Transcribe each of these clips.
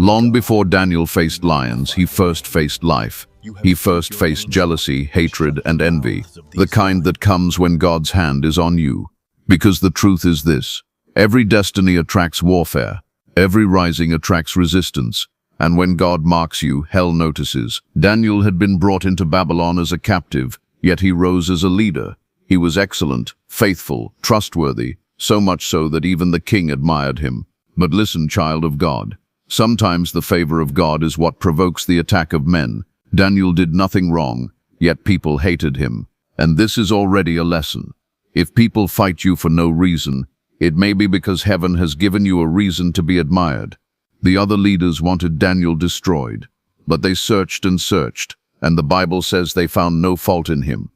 Long before Daniel faced lions, he first faced life. He first faced jealousy, hatred, and envy, the kind that comes when God's hand is on you. Because the truth is this: every destiny attracts warfare, every rising attracts resistance, and when God marks you, hell notices. Daniel had been brought into Babylon as a captive, yet he rose as a leader. He was excellent, faithful, trustworthy, so much so that even the king admired him. But listen, child of God. Sometimes the favor of God is what provokes the attack of men. Daniel did nothing wrong, yet people hated him. And this is already a lesson. If people fight you for no reason, it may be because heaven has given you a reason to be admired. The other leaders wanted Daniel destroyed, but they searched and searched, and the Bible says they found no fault in him.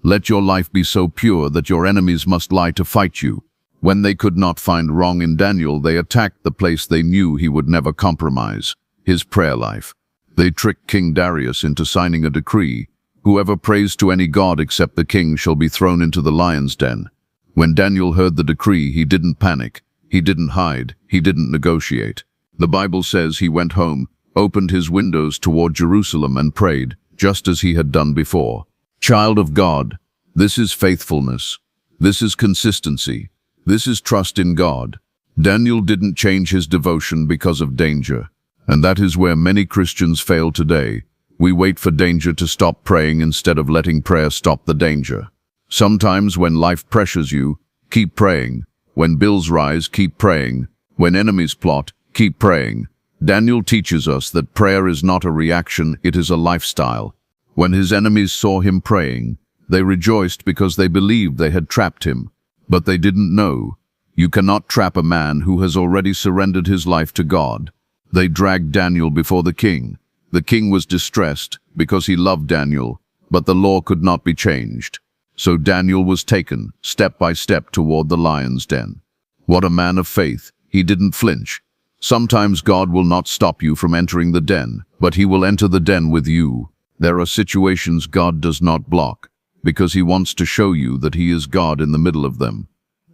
Let your life be so pure that your enemies must lie to fight you. When they could not find wrong in Daniel, they attacked the place they knew he would never compromise: his prayer life. They tricked King Darius into signing a decree: whoever prays to any god except the king shall be thrown into the lion's den. When Daniel heard the decree, he didn't panic, he didn't hide, he didn't negotiate. The Bible says he went home, opened his windows toward Jerusalem and prayed, just as he had done before. Child of God, this is faithfulness. This is consistency. This is trust in God. Daniel didn't change his devotion because of danger. And that is where many Christians fail today. We wait for danger to stop praying instead of letting prayer stop the danger. Sometimes when life pressures you, keep praying. When bills rise, keep praying. When enemies plot, keep praying. Daniel teaches us that prayer is not a reaction, it is a lifestyle. When his enemies saw him praying, they rejoiced because they believed they had trapped him. But they didn't know. You cannot trap a man who has already surrendered his life to God. They dragged Daniel before the king. The king was distressed because he loved Daniel, but the law could not be changed. So Daniel was taken, step by step, toward the lion's den. What a man of faith! He didn't flinch. Sometimes God will not stop you from entering the den, but he will enter the den with you. There are situations God does not block, because he wants to show you that he is God in the middle of them.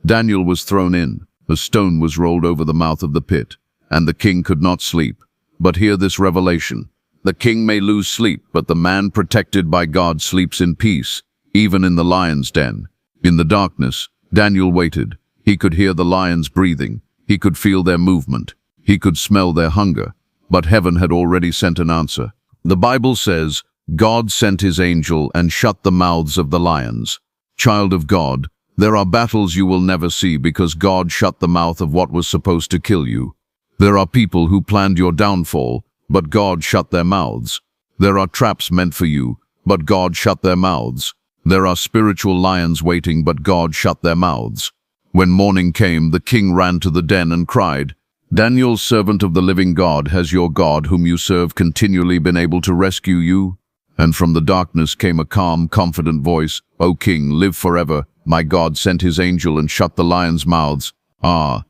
Daniel was thrown in. A stone was rolled over the mouth of the pit, and the king could not sleep. But hear this revelation: the king may lose sleep, but the man protected by God sleeps in peace, even in the lion's den. In the darkness, Daniel waited. He could hear the lions breathing. He could feel their movement. He could smell their hunger. But heaven had already sent an answer. The Bible says, God sent his angel and shut the mouths of the lions. Child of God, there are battles you will never see because God shut the mouth of what was supposed to kill you. There are people who planned your downfall, but God shut their mouths. There are traps meant for you, but God shut their mouths. There are spiritual lions waiting, but God shut their mouths. When morning came, the king ran to the den and cried, Daniel, servant of the living God, has your God, whom you serve, continually been able to rescue you? And from the darkness came a calm, confident voice, O king, live forever. My God sent his angel and shut the lions' mouths.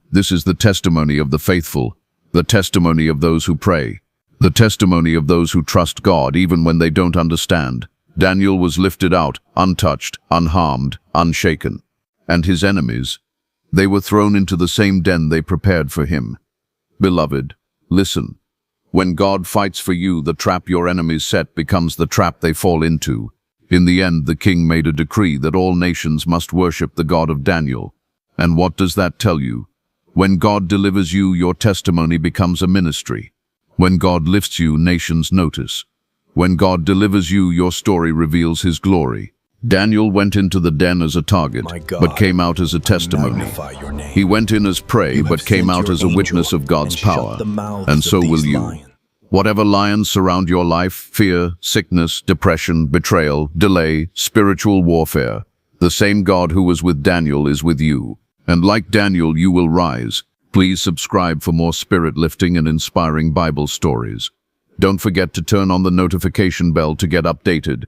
This is the testimony of the faithful, the testimony of those who pray, the testimony of those who trust God even when they don't understand. Daniel was lifted out, untouched, unharmed, unshaken. And his enemies, they were thrown into the same den they prepared for him. Beloved, listen. When God fights for you, the trap your enemies set becomes the trap they fall into. In the end, the king made a decree that all nations must worship the God of Daniel. And what does that tell you? When God delivers you, your testimony becomes a ministry. When God lifts you, nations notice. When God delivers you, your story reveals his glory. Daniel went into the den as a target, but came out as a testimony. He went in as prey, but came out as a witness of God's power. And so will you. Whatever lions surround your life, fear, sickness, depression, betrayal, delay, spiritual warfare, the same God who was with Daniel is with you. And like Daniel, you will rise. Please subscribe for more spirit-lifting and inspiring Bible stories. Don't forget to turn on the notification bell to get updated.